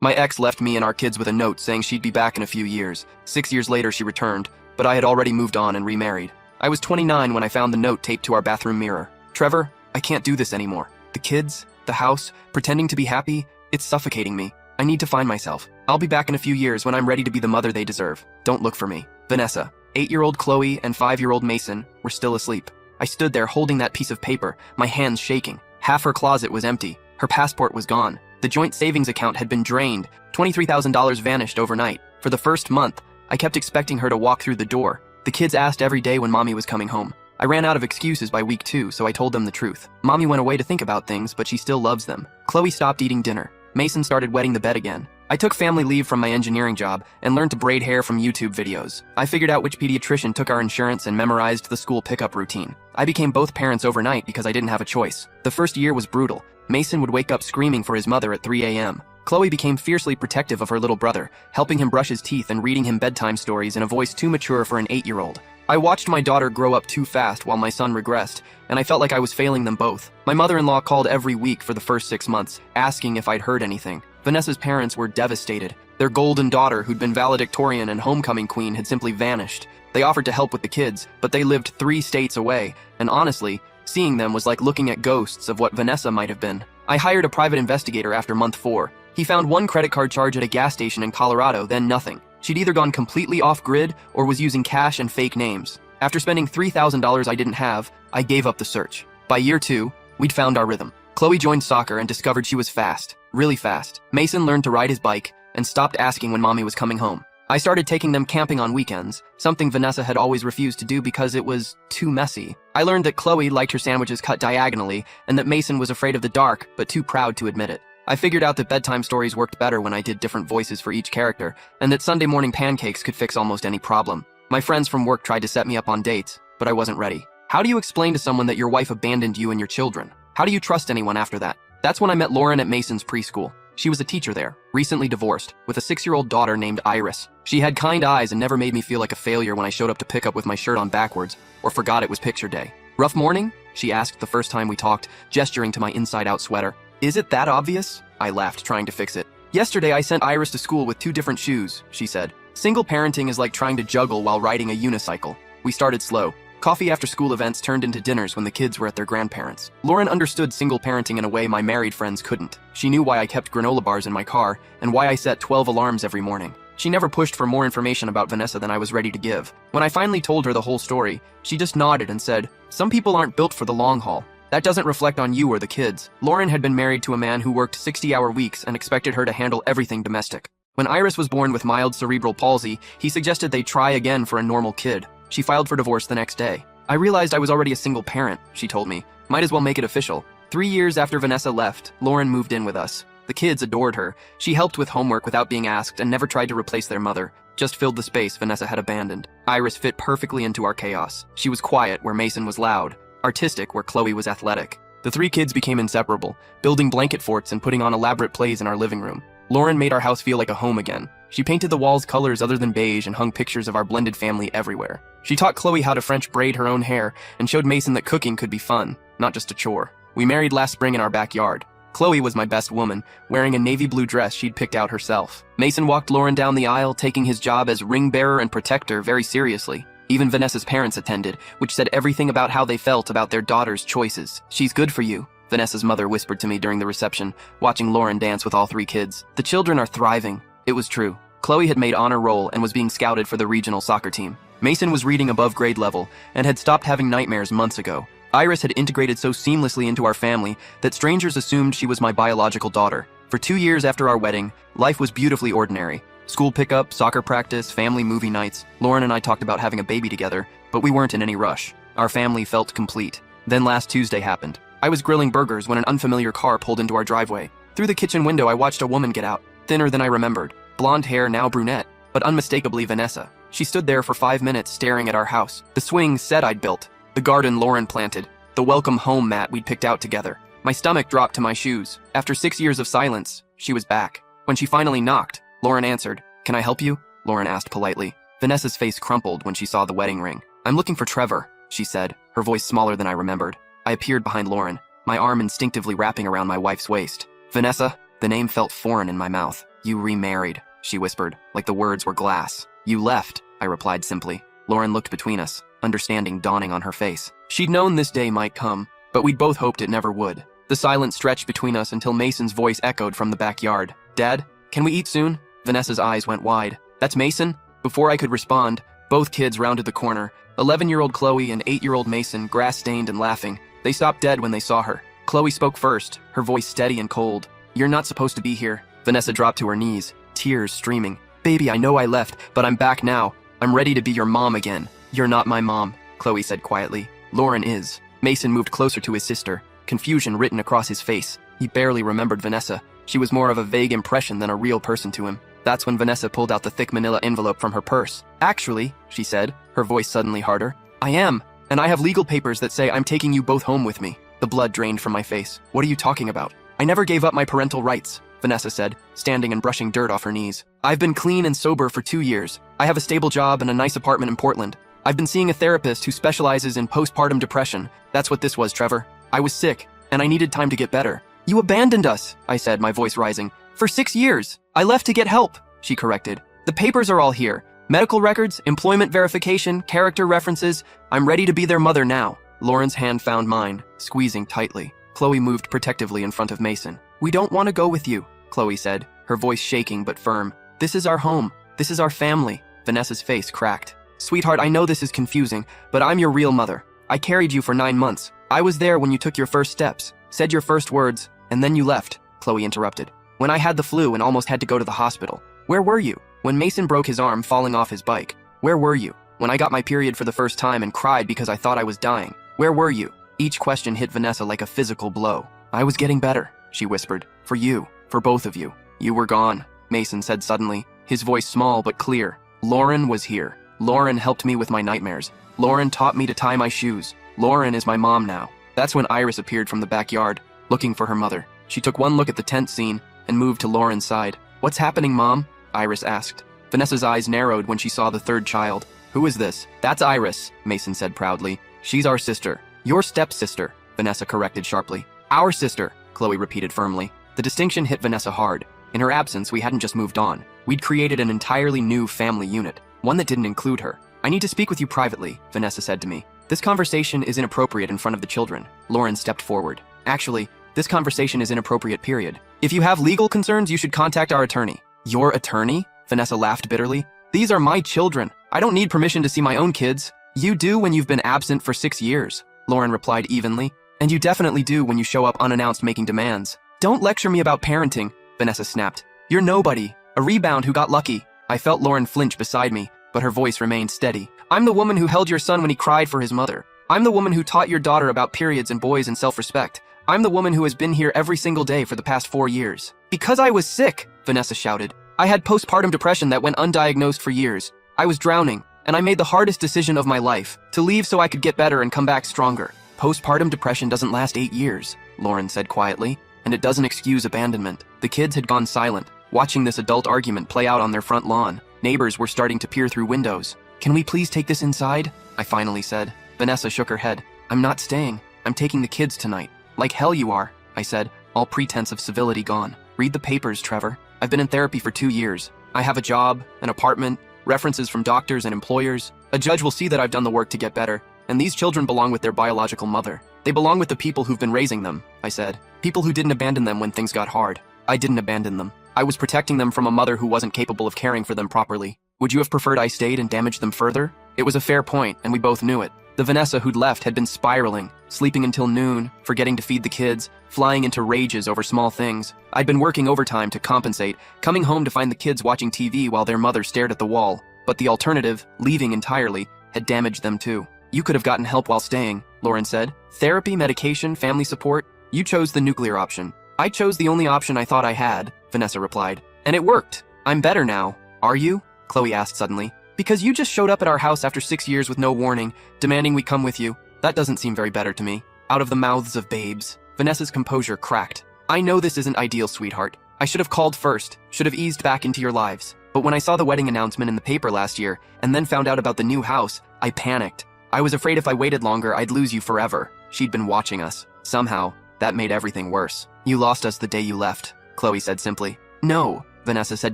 My ex left me and our kids with a note saying she'd be back in a few years. 6 years later, she returned, but I had already moved on and remarried. I was 29 when I found the note taped to our bathroom mirror. Trevor, I can't do this anymore. The kids, the house, pretending to be happy, it's suffocating me. I need to find myself. I'll be back in a few years when I'm ready to be the mother they deserve. Don't look for me. Vanessa. 8-year-old Chloe and 5-year-old Mason were still asleep. I stood there holding that piece of paper, my hands shaking. Half her closet was empty. Her passport was gone. The joint savings account had been drained. $23,000 vanished overnight. For the first month, I kept expecting her to walk through the door. The kids asked every day when Mommy was coming home. I ran out of excuses by week 2, so I told them the truth. Mommy went away to think about things, but she still loves them. Chloe stopped eating dinner. Mason started wetting the bed again. I took family leave from my engineering job and learned to braid hair from YouTube videos. I figured out which pediatrician took our insurance and memorized the school pickup routine. I became both parents overnight because I didn't have a choice. The first year was brutal. Mason would wake up screaming for his mother at 3 a.m. Chloe became fiercely protective of her little brother, helping him brush his teeth and reading him bedtime stories in a voice too mature for an 8-year-old. I watched my daughter grow up too fast while my son regressed, and I felt like I was failing them both. My mother-in-law called every week for the first 6 months, asking if I'd heard anything. Vanessa's parents were devastated. Their golden daughter, who'd been valedictorian and homecoming queen, had simply vanished. They offered to help with the kids, but they lived 3 states away, and honestly, seeing them was like looking at ghosts of what Vanessa might have been. I hired a private investigator after month 4. He found 1 credit card charge at a gas station in Colorado, then nothing. She'd either gone completely off-grid or was using cash and fake names. After spending $3,000 I didn't have, I gave up the search. By year 2, we'd found our rhythm. Chloe joined soccer and discovered she was fast, really fast. Mason learned to ride his bike and stopped asking when Mommy was coming home. I started taking them camping on weekends, something Vanessa had always refused to do because it was too messy. I learned that Chloe liked her sandwiches cut diagonally and that Mason was afraid of the dark, but too proud to admit it. I figured out that bedtime stories worked better when I did different voices for each character, and that Sunday morning pancakes could fix almost any problem. My friends from work tried to set me up on dates, but I wasn't ready. How do you explain to someone that your wife abandoned you and your children? How do you trust anyone after that? That's when I met Lauren at Mason's preschool. She was a teacher there, recently divorced, with a 6-year-old daughter named Iris. She had kind eyes and never made me feel like a failure when I showed up to pick up with my shirt on backwards or forgot it was picture day. Rough morning? She asked the first time we talked, gesturing to my inside-out sweater. Is it that obvious? I laughed, trying to fix it. Yesterday I sent Iris to school with 2 different shoes, she said. Single parenting is like trying to juggle while riding a unicycle. We started slow. Coffee after school events turned into dinners when the kids were at their grandparents'. Lauren understood single parenting in a way my married friends couldn't. She knew why I kept granola bars in my car and why I set 12 alarms every morning. She never pushed for more information about Vanessa than I was ready to give. When I finally told her the whole story, she just nodded and said, "Some people aren't built for the long haul. That doesn't reflect on you or the kids." Lauren had been married to a man who worked 60-hour weeks and expected her to handle everything domestic. When Iris was born with mild cerebral palsy, he suggested they try again for a normal kid. She filed for divorce the next day. I realized I was already a single parent, she told me. Might as well make it official. 3 years after Vanessa left, Lauren moved in with us. The kids adored her. She helped with homework without being asked and never tried to replace their mother, just filled the space Vanessa had abandoned. Iris fit perfectly into our chaos. She was quiet where Mason was loud, artistic where Chloe was athletic. The 3 kids became inseparable, building blanket forts and putting on elaborate plays in our living room. Lauren made our house feel like a home again. She painted the walls colors other than beige and hung pictures of our blended family everywhere. She taught Chloe how to French braid her own hair and showed Mason that cooking could be fun, not just a chore. We married last spring in our backyard. Chloe was my best woman, wearing a navy blue dress she'd picked out herself. Mason walked Lauren down the aisle, taking his job as ring bearer and protector very seriously. Even Vanessa's parents attended, which said everything about how they felt about their daughter's choices. "She's good for you," Vanessa's mother whispered to me during the reception, watching Lauren dance with all 3 kids. "The children are thriving." It was true. Chloe had made honor roll and was being scouted for the regional soccer team. Mason was reading above grade level and had stopped having nightmares months ago. Iris had integrated so seamlessly into our family that strangers assumed she was my biological daughter. For 2 years after our wedding, life was beautifully ordinary. School pickup, soccer practice, family movie nights. Lauren and I talked about having a baby together, but we weren't in any rush. Our family felt complete. Then last Tuesday happened. I was grilling burgers when an unfamiliar car pulled into our driveway. Through the kitchen window, I watched a woman get out, thinner than I remembered. Blonde hair, now brunette, but unmistakably Vanessa. She stood there for 5 minutes staring at our house. The swing set I'd built, the garden Lauren planted, the welcome home mat we'd picked out together. My stomach dropped to my shoes. After 6 years of silence, she was back. When she finally knocked, Lauren answered. "Can I help you?" Lauren asked politely. Vanessa's face crumpled when she saw the wedding ring. "I'm looking for Trevor," she said, her voice smaller than I remembered. I appeared behind Lauren, my arm instinctively wrapping around my wife's waist. "Vanessa?" The name felt foreign in my mouth. You remarried, she whispered, like the words were glass. You left, I replied simply. Lauren looked between us, understanding dawning on her face. She'd known this day might come, but we'd both hoped it never would. The silence stretched between us until Mason's voice echoed from the backyard. Dad, can we eat soon? Vanessa's eyes went wide. That's Mason? Before I could respond, both kids rounded the corner. 11-year-old Chloe and 8-year-old Mason, grass-stained and laughing. They stopped dead when they saw her. Chloe spoke first, her voice steady and cold. You're not supposed to be here. Vanessa dropped to her knees, tears streaming. Baby, I know I left, but I'm back now. I'm ready to be your mom again. You're not my mom, Chloe said quietly. Lauren is. Mason moved closer to his sister, confusion written across his face. He barely remembered Vanessa. She was more of a vague impression than a real person to him. That's when Vanessa pulled out the thick manila envelope from her purse. Actually, she said, her voice suddenly harder, I am, and I have legal papers that say I'm taking you both home with me. The blood drained from my face. What are you talking about? I never gave up my parental rights, Vanessa said, standing and brushing dirt off her knees. I've been clean and sober for 2 years. I have a stable job and a nice apartment in Portland. I've been seeing a therapist who specializes in postpartum depression. That's what this was, Trevor. I was sick, and I needed time to get better. You abandoned us, I said, my voice rising. For 6 years. I left to get help, she corrected. The papers are all here. Medical records, employment verification, character references. I'm ready to be their mother now. Lauren's hand found mine, squeezing tightly. Chloe moved protectively in front of Mason. We don't want to go with you, Chloe said, her voice shaking but firm. This is our home. This is our family. Vanessa's face cracked. Sweetheart, I know this is confusing, but I'm your real mother. I carried you for 9 months. I was there when you took your first steps, said your first words, and then you left, Chloe interrupted. When I had the flu and almost had to go to the hospital. Where were you? When Mason broke his arm falling off his bike. Where were you? When I got my period for the first time and cried because I thought I was dying. Where were you? Each question hit Vanessa like a physical blow. I was getting better, she whispered. For you. For both of you. You were gone, Mason said suddenly, his voice small but clear. Lauren was here. Lauren helped me with my nightmares. Lauren taught me to tie my shoes. Lauren is my mom now. That's when Iris appeared from the backyard, looking for her mother. She took one look at the tent scene and moved to Lauren's side. What's happening, Mom? Iris asked. Vanessa's eyes narrowed when she saw the third child. Who is this? That's Iris, Mason said proudly. She's our sister. Your stepsister, Vanessa corrected sharply. Our sister, Chloe repeated firmly. The distinction hit Vanessa hard. In her absence, we hadn't just moved on. We'd created an entirely new family unit, one that didn't include her. I need to speak with you privately, Vanessa said to me. This conversation is inappropriate in front of the children. Lauren stepped forward. Actually, this conversation is inappropriate, period. If you have legal concerns, you should contact our attorney. Your attorney? Vanessa laughed bitterly. These are my children. I don't need permission to see my own kids. You do when you've been absent for 6 years, Lauren replied evenly. And you definitely do when you show up unannounced making demands. Don't lecture me about parenting, Vanessa snapped. You're nobody, a rebound who got lucky. I felt Lauren flinch beside me, but her voice remained steady. I'm the woman who held your son when he cried for his mother. I'm the woman who taught your daughter about periods and boys and self-respect. I'm the woman who has been here every single day for the past 4 years. Because I was sick, Vanessa shouted. I had postpartum depression that went undiagnosed for years. I was drowning, and I made the hardest decision of my life, to leave so I could get better and come back stronger. Postpartum depression doesn't last 8 years, Lauren said quietly, and it doesn't excuse abandonment. The kids had gone silent, watching this adult argument play out on their front lawn. Neighbors were starting to peer through windows. Can we please take this inside? I finally said. Vanessa shook her head. I'm not staying. I'm taking the kids tonight. Like hell you are, I said, all pretense of civility gone. Read the papers, Trevor. I've been in therapy for 2 years. I have a job, an apartment, references from doctors and employers. A judge will see that I've done the work to get better. And these children belong with their biological mother. They belong with the people who've been raising them, I said. People who didn't abandon them when things got hard. I didn't abandon them. I was protecting them from a mother who wasn't capable of caring for them properly. Would you have preferred I stayed and damaged them further? It was a fair point, and we both knew it. The Vanessa who'd left had been spiraling, sleeping until noon, forgetting to feed the kids, flying into rages over small things. I'd been working overtime to compensate, coming home to find the kids watching TV while their mother stared at the wall. But the alternative, leaving entirely, had damaged them too. You could have gotten help while staying, Lauren said. Therapy, medication, family support. You chose the nuclear option. I chose the only option I thought I had, Vanessa replied. And it worked. I'm better now. Are you? Chloe asked suddenly. Because you just showed up at our house after 6 years with no warning, demanding we come with you. That doesn't seem very better to me. Out of the mouths of babes. Vanessa's composure cracked. I know this isn't ideal, sweetheart. I should have called first, should have eased back into your lives. But when I saw the wedding announcement in the paper last year, and then found out about the new house, I panicked. I was afraid if I waited longer, I'd lose you forever. She'd been watching us. Somehow, that made everything worse. You lost us the day you left, Chloe said simply. No, Vanessa said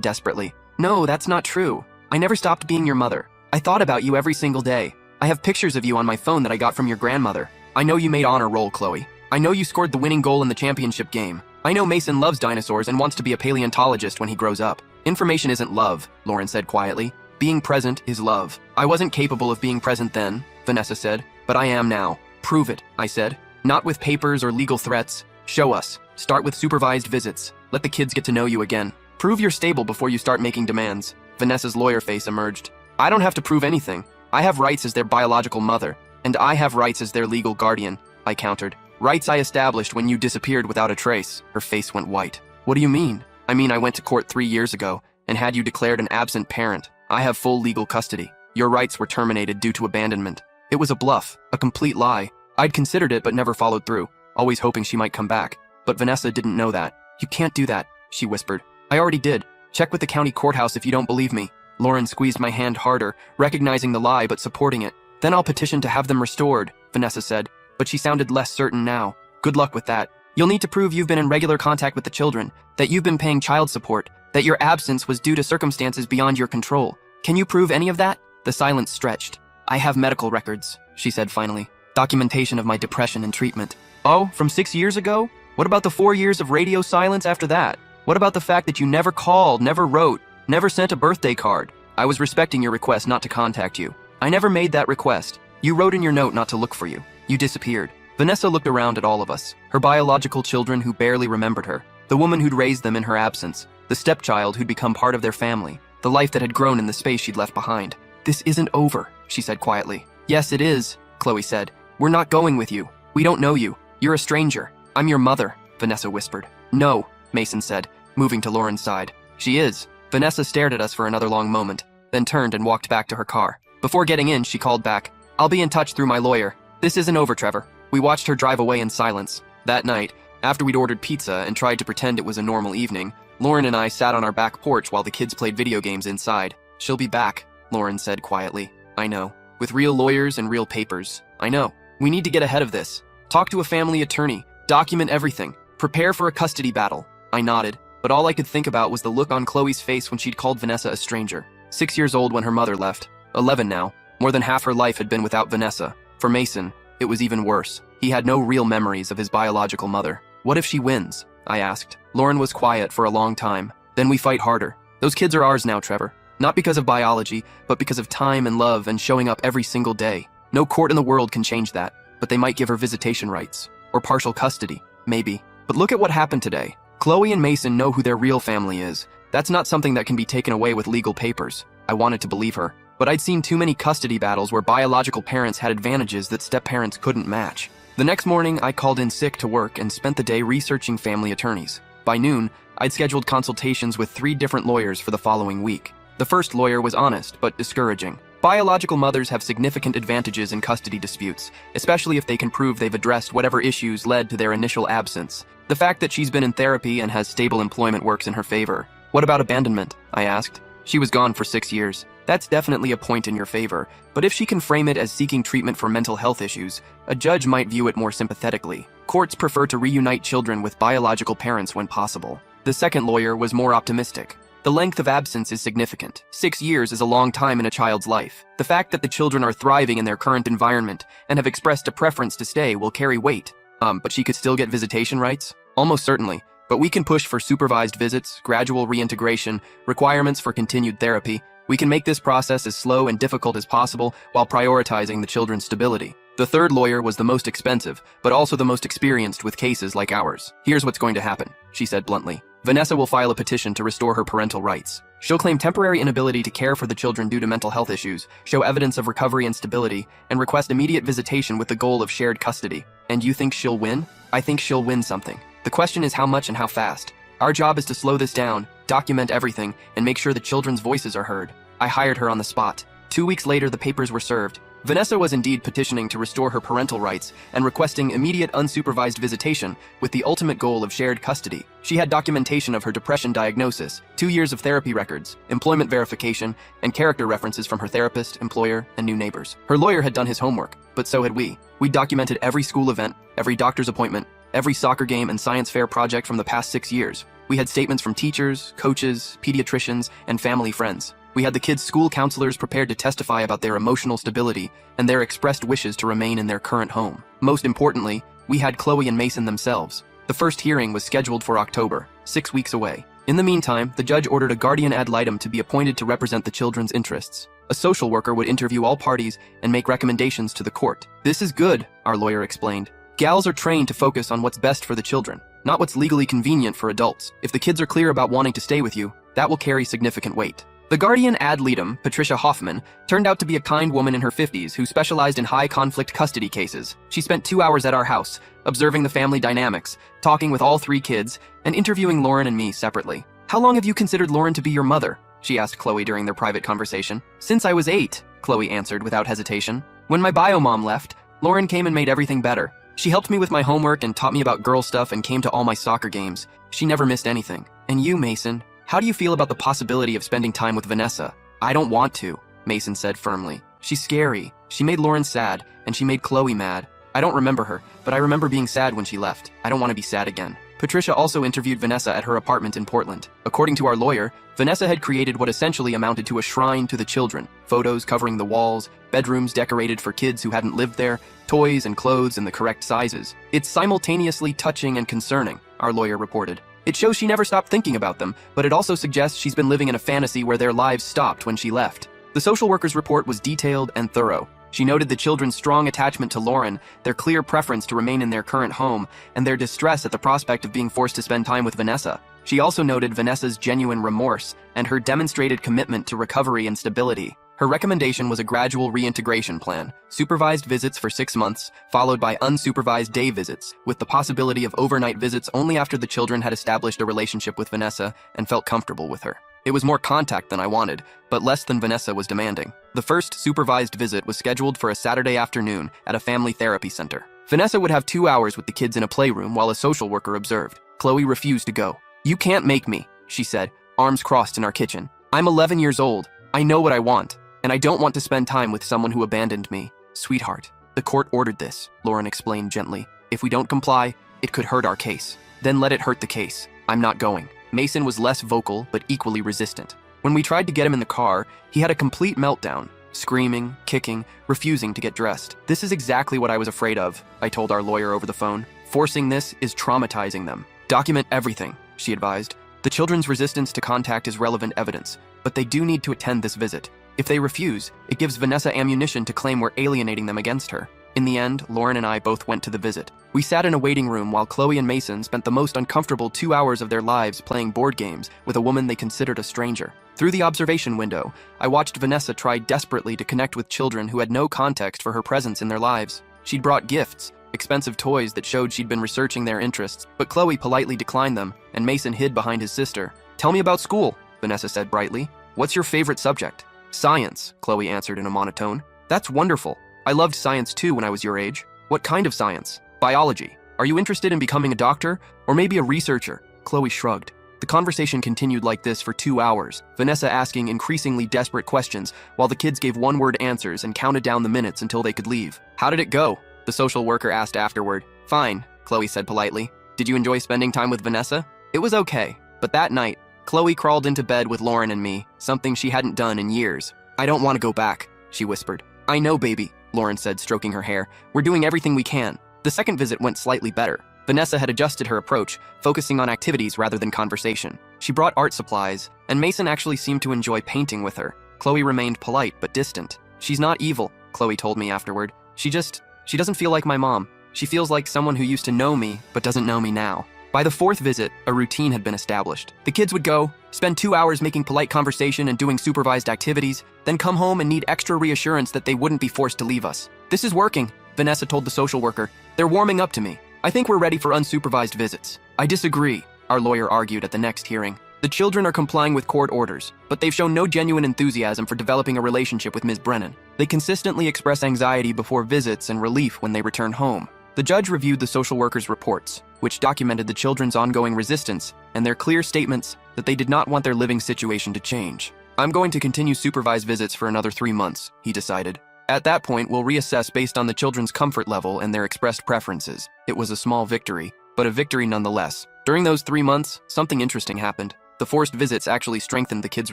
desperately. No, that's not true. I never stopped being your mother. I thought about you every single day. I have pictures of you on my phone that I got from your grandmother. I know you made honor roll, Chloe. I know you scored the winning goal in the championship game. I know Mason loves dinosaurs and wants to be a paleontologist when he grows up. Information isn't love, Lauren said quietly. Being present is love. I wasn't capable of being present then, Vanessa said, but I am now. Prove it, I said. Not with papers or legal threats. Show us. Start with supervised visits. Let the kids get to know you again. Prove you're stable before you start making demands. Vanessa's lawyer face emerged. I don't have to prove anything. I have rights as their biological mother, and I have rights as their legal guardian, I countered. Rights I established when you disappeared without a trace. Her face went white. What do you mean? I mean, I went to court 3 years ago and had you declared an absent parent. I have full legal custody. Your rights were terminated due to abandonment. It was a bluff, a complete lie. I'd considered it but never followed through, always hoping she might come back. But Vanessa didn't know that. You can't do that, she whispered. I already did. Check with the county courthouse if you don't believe me. Lauren squeezed my hand harder, recognizing the lie but supporting it. Then I'll petition to have them restored, Vanessa said, but she sounded less certain now. Good luck with that. You'll need to prove you've been in regular contact with the children, that you've been paying child support, that your absence was due to circumstances beyond your control. Can you prove any of that? The silence stretched. I have medical records, she said finally. Documentation of my depression and treatment. Oh, from 6 years ago? What about the 4 years of radio silence after that? What about the fact that you never called, never wrote, never sent a birthday card? I was respecting your request not to contact you. I never made that request. You wrote in your note not to look for you. You disappeared. Vanessa looked around at all of us, her biological children who barely remembered her, the woman who'd raised them in her absence, the stepchild who'd become part of their family, the life that had grown in the space she'd left behind. This isn't over, she said quietly. Yes, it is, Chloe said. We're not going with you. We don't know you. You're a stranger. I'm your mother, Vanessa whispered. No, Mason said, moving to Lauren's side. She is. Vanessa stared at us for another long moment, then turned and walked back to her car. Before getting in, she called back. I'll be in touch through my lawyer. This isn't over, Trevor. We watched her drive away in silence. That night, after we'd ordered pizza and tried to pretend it was a normal evening, Lauren and I sat on our back porch while the kids played video games inside. She'll be back, Lauren said quietly. I know. With real lawyers and real papers. I know. We need to get ahead of this. Talk to a family attorney. Document everything. Prepare for a custody battle. I nodded, but all I could think about was the look on Chloe's face when she'd called Vanessa a stranger. 6 years old when her mother left. 11 now. More than half her life had been without Vanessa. For Mason, it was even worse. He had no real memories of his biological mother. What if she wins? I asked. Lauren was quiet for a long time. Then we fight harder. Those kids are ours now, Trevor. Not because of biology, but because of time and love and showing up every single day. No court in the world can change that, but they might give her visitation rights. Or partial custody, maybe. But look at what happened today. Chloe and Mason know who their real family is. That's not something that can be taken away with legal papers. I wanted to believe her. But I'd seen too many custody battles where biological parents had advantages that step-parents couldn't match. The next morning, I called in sick to work and spent the day researching family attorneys. By noon, I'd scheduled consultations with 3 different lawyers for the following week. The first lawyer was honest, but discouraging. Biological mothers have significant advantages in custody disputes, especially if they can prove they've addressed whatever issues led to their initial absence. The fact that she's been in therapy and has stable employment works in her favor. What about abandonment? I asked. She was gone for 6 years. That's definitely a point in your favor, but if she can frame it as seeking treatment for mental health issues, a judge might view it more sympathetically. Courts prefer to reunite children with biological parents when possible. The second lawyer was more optimistic. The length of absence is significant. 6 years is a long time in a child's life. The fact that the children are thriving in their current environment and have expressed a preference to stay will carry weight. But she could still get visitation rights? Almost certainly. But we can push for supervised visits, gradual reintegration, requirements for continued therapy. We can make this process as slow and difficult as possible while prioritizing the children's stability. The third lawyer was the most expensive, but also the most experienced with cases like ours. Here's what's going to happen, she said bluntly. Vanessa will file a petition to restore her parental rights. She'll claim temporary inability to care for the children due to mental health issues, show evidence of recovery and stability, and request immediate visitation with the goal of shared custody. And you think she'll win? I think she'll win something. The question is how much and how fast. Our job is to slow this down, document everything, and make sure the children's voices are heard. I hired her on the spot. 2 weeks later, the papers were served. Vanessa was indeed petitioning to restore her parental rights and requesting immediate unsupervised visitation with the ultimate goal of shared custody. She had documentation of her depression diagnosis, 2 years of therapy records, employment verification, and character references from her therapist, employer, and new neighbors. Her lawyer had done his homework, but so had we. We documented every school event, every doctor's appointment, every soccer game and science fair project from the past 6 years. We had statements from teachers, coaches, pediatricians, and family friends. We had the kids' school counselors prepared to testify about their emotional stability and their expressed wishes to remain in their current home. Most importantly, we had Chloe and Mason themselves. The first hearing was scheduled for October, 6 weeks away. In the meantime, the judge ordered a guardian ad litem to be appointed to represent the children's interests. A social worker would interview all parties and make recommendations to the court. "This is good," our lawyer explained. "Gals are trained to focus on what's best for the children, not what's legally convenient for adults. If the kids are clear about wanting to stay with you, that will carry significant weight." The guardian ad litem, Patricia Hoffman, turned out to be a kind woman in her 50s who specialized in high-conflict custody cases. She spent 2 hours at our house, observing the family dynamics, talking with all 3 kids, and interviewing Lauren and me separately. "How long have you considered Lauren to be your mother?" she asked Chloe during their private conversation. "Since I was 8, Chloe answered without hesitation. "When my bio mom left, Lauren came and made everything better. She helped me with my homework and taught me about girl stuff and came to all my soccer games. She never missed anything. And you, Mason? How do you feel about the possibility of spending time with Vanessa?" "I don't want to," Mason said firmly. "She's scary. She made Lauren sad, and she made Chloe mad. I don't remember her, but I remember being sad when she left. I don't want to be sad again." Patricia also interviewed Vanessa at her apartment in Portland. According to our lawyer, Vanessa had created what essentially amounted to a shrine to the children. Photos covering the walls, bedrooms decorated for kids who hadn't lived there, toys and clothes in the correct sizes. "It's simultaneously touching and concerning," our lawyer reported. "It shows she never stopped thinking about them, but it also suggests she's been living in a fantasy where their lives stopped when she left." The social worker's report was detailed and thorough. She noted the children's strong attachment to Lauren, their clear preference to remain in their current home, and their distress at the prospect of being forced to spend time with Vanessa. She also noted Vanessa's genuine remorse and her demonstrated commitment to recovery and stability. Her recommendation was a gradual reintegration plan, supervised visits for 6 months, followed by unsupervised day visits, with the possibility of overnight visits only after the children had established a relationship with Vanessa and felt comfortable with her. It was more contact than I wanted, but less than Vanessa was demanding. The first supervised visit was scheduled for a Saturday afternoon at a family therapy center. Vanessa would have 2 hours with the kids in a playroom while a social worker observed. Chloe refused to go. "You can't make me," she said, arms crossed in our kitchen. "I'm 11 years old. I know what I want, and I don't want to spend time with someone who abandoned me." "Sweetheart, the court ordered this," Lauren explained gently. "If we don't comply, it could hurt our case. Then let it hurt the case. I'm not going." Mason was less vocal, but equally resistant. When we tried to get him in the car, he had a complete meltdown, screaming, kicking, refusing to get dressed. "This is exactly what I was afraid of," I told our lawyer over the phone. "Forcing this is traumatizing them." "Document everything," she advised. "The children's resistance to contact is relevant evidence, but they do need to attend this visit. If they refuse, it gives Vanessa ammunition to claim we're alienating them against her." In the end, Lauren and I both went to the visit. We sat in a waiting room while Chloe and Mason spent the most uncomfortable 2 hours of their lives playing board games with a woman they considered a stranger. Through the observation window, I watched Vanessa try desperately to connect with children who had no context for her presence in their lives. She'd brought gifts, expensive toys that showed she'd been researching their interests, but Chloe politely declined them, and Mason hid behind his sister. "Tell me about school," Vanessa said brightly. "What's your favorite subject?" "Science," Chloe answered in a monotone. "That's wonderful. I loved science too when I was your age." "What kind of science?" "Biology. Are you interested in becoming a doctor? Or maybe a researcher?" Chloe shrugged. The conversation continued like this for 2 hours, Vanessa asking increasingly desperate questions, while the kids gave one-word answers and counted down the minutes until they could leave. "How did it go?" the social worker asked afterward. "Fine," Chloe said politely. "Did you enjoy spending time with Vanessa?" "It was okay." But that night, Chloe crawled into bed with Lauren and me, something she hadn't done in years. "I don't want to go back," she whispered. "I know, baby," Lauren said, stroking her hair. "We're doing everything we can." The second visit went slightly better. Vanessa had adjusted her approach, focusing on activities rather than conversation. She brought art supplies, and Mason actually seemed to enjoy painting with her. Chloe remained polite but distant. "She's not evil," Chloe told me afterward. She doesn't feel like my mom. She feels like someone who used to know me but doesn't know me now." By the fourth visit, a routine had been established. The kids would go, spend 2 hours making polite conversation and doing supervised activities, then come home and need extra reassurance that they wouldn't be forced to leave us. "This is working," Vanessa told the social worker. "They're warming up to me. I think we're ready for unsupervised visits." "I disagree," our lawyer argued at the next hearing. "The children are complying with court orders, but they've shown no genuine enthusiasm for developing a relationship with Ms. Brennan. They consistently express anxiety before visits and relief when they return home." The judge reviewed the social worker's reports, which documented the children's ongoing resistance and their clear statements that they did not want their living situation to change. "I'm going to continue supervised visits for another 3 months, he decided. "At that point, we'll reassess based on the children's comfort level and their expressed preferences." It was a small victory. but a victory nonetheless. During those 3 months, something interesting happened. The forced visits actually strengthened the kids'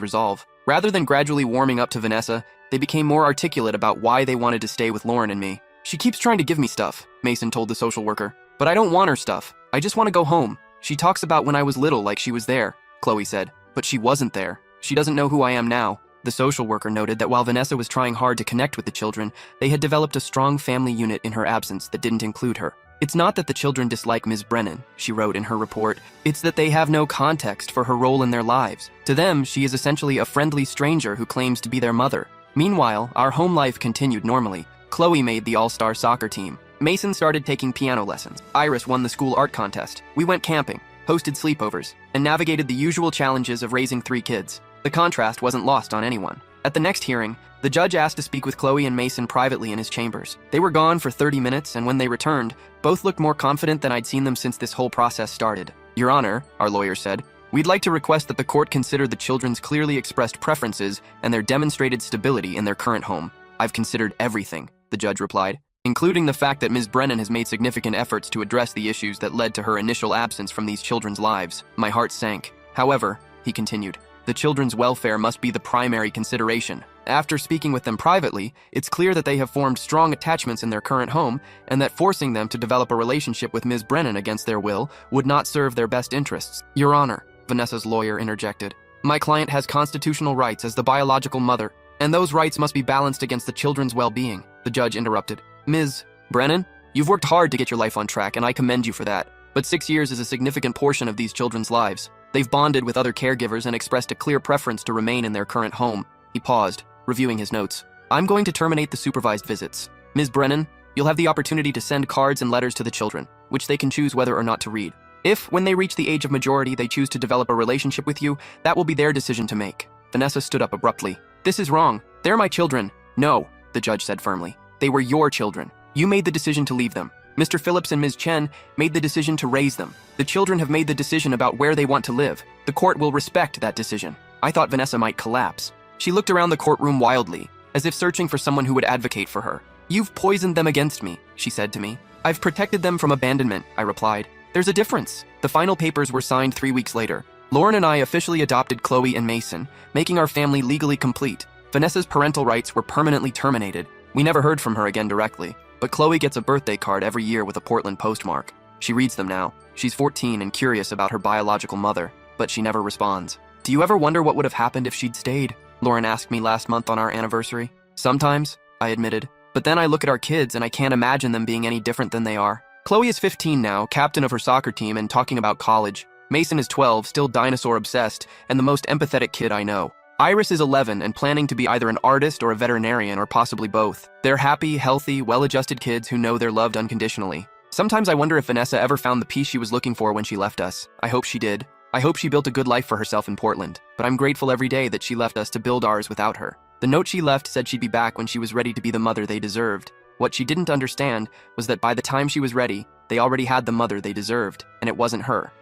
resolve. Rather than gradually warming up to Vanessa, they became more articulate about why they wanted to stay with Lauren and me. "She keeps trying to give me stuff," Mason told the social worker. "But I don't want her stuff. I just want to go home. She talks about when I was little like she was there," Chloe said. "But she wasn't there. She doesn't know who I am now." The social worker noted that while Vanessa was trying hard to connect with the children, they had developed a strong family unit in her absence that didn't include her. "It's not that the children dislike Ms. Brennan," she wrote in her report. "It's that they have no context for her role in their lives. To them, she is essentially a friendly stranger who claims to be their mother." Meanwhile, our home life continued normally. Chloe made the all-star soccer team. Mason started taking piano lessons. Iris won the school art contest. We went camping, hosted sleepovers, and navigated the usual challenges of raising 3 kids. The contrast wasn't lost on anyone. At the next hearing, the judge asked to speak with Chloe and Mason privately in his chambers. They were gone for 30 minutes, and when they returned, both looked more confident than I'd seen them since this whole process started. "Your Honor," our lawyer said, "we'd like to request that the court consider the children's clearly expressed preferences and their demonstrated stability in their current home." "I've considered everything," the judge replied, "including the fact that Ms. Brennan has made significant efforts to address the issues that led to her initial absence from these children's lives." My heart sank. "However," he continued, "the children's welfare must be the primary consideration. After speaking with them privately, it's clear that they have formed strong attachments in their current home and that forcing them to develop a relationship with Ms. Brennan against their will would not serve their best interests." "Your Honor," Vanessa's lawyer interjected, "my client has constitutional rights as the biological mother, and those rights must be balanced against the children's well-being." The judge interrupted. "Ms. Brennan, you've worked hard to get your life on track, and I commend you for that. But 6 years is a significant portion of these children's lives. They've bonded with other caregivers and expressed a clear preference to remain in their current home." He paused, reviewing his notes. "I'm going to terminate the supervised visits. Ms. Brennan, you'll have the opportunity to send cards and letters to the children, which they can choose whether or not to read. If, when they reach the age of majority, they choose to develop a relationship with you, that will be their decision to make." Vanessa stood up abruptly. "This is wrong. They're my children." "No," the judge said firmly. "They were your children. You made the decision to leave them. Mr. Phillips and Ms. Chen made the decision to raise them. The children have made the decision about where they want to live. The court will respect that decision." I thought Vanessa might collapse. She looked around the courtroom wildly, as if searching for someone who would advocate for her. "You've poisoned them against me," she said to me. "I've protected them from abandonment," I replied. "There's a difference." The final papers were signed 3 weeks later. Lauren and I officially adopted Chloe and Mason, making our family legally complete. Vanessa's parental rights were permanently terminated. We never heard from her again directly. But Chloe gets a birthday card every year with a Portland postmark. She reads them now. She's 14 and curious about her biological mother, but she never responds. "Do you ever wonder what would have happened if she'd stayed?" Lauren asked me last month on our anniversary. "Sometimes," I admitted. "But then I look at our kids and I can't imagine them being any different than they are." Chloe is 15 now, captain of her soccer team and talking about college. Mason is 12, still dinosaur obsessed, and the most empathetic kid I know. Iris is 11 and planning to be either an artist or a veterinarian or possibly both. They're happy, healthy, well-adjusted kids who know they're loved unconditionally. Sometimes I wonder if Vanessa ever found the peace she was looking for when she left us. I hope she did. I hope she built a good life for herself in Portland, but I'm grateful every day that she left us to build ours without her. The note she left said she'd be back when she was ready to be the mother they deserved. What she didn't understand was that by the time she was ready, they already had the mother they deserved, and it wasn't her.